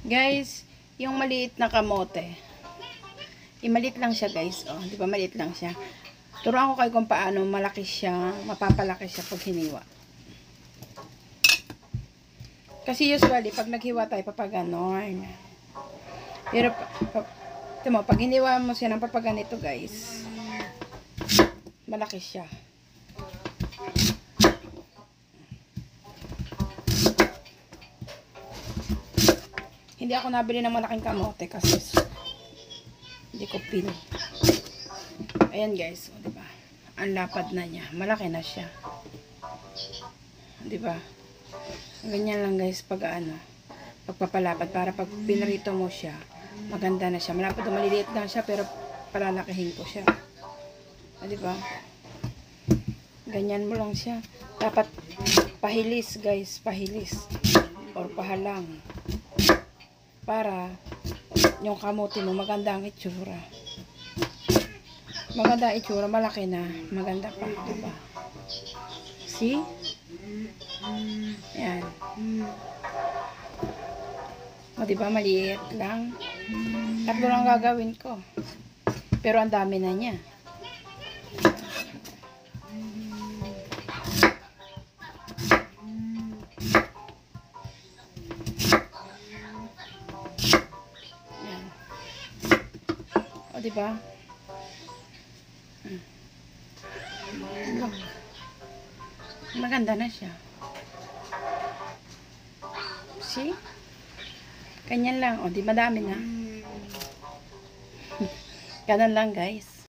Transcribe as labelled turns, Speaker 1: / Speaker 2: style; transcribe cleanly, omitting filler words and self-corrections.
Speaker 1: Guys, yung maliit na kamote. Maliit lang siya, guys. Oh, di ba maliit lang siya? Turuan ko kayo kung paano malaki siya, mapapalaki siya pag hiniwa. Kasi usually, pag naghiwa tayo, papaganon. Pero, ito mo, pag hiniwa mo siya ng papaganito, guys, malaki siya. Hindi ako nabili ng malaking kamote kasi hindi ko pin. Ayan guys, o diba? Ang lapad na niya. Malaki na siya. Diba? Ganyan lang guys pag pagpapalapad para pag pinarito mo siya, maganda na siya. Malapad na maliliit lang siya pero palalakihin ko siya. O diba? Ganyan mo lang siya. Dapat pahilis guys, pahilis. Or pahalang. Para yung kamote mo maganda ang itsura. Maganda ang itsura, malaki na, maganda pa, diba? See? Yan. O diba, maliit lang. Tatlo lang gagawin ko. Pero ang dami na niya. O, diba? Look. Maganda na siya. See? Ganyan lang. O, di madami na. Ganun lang, guys.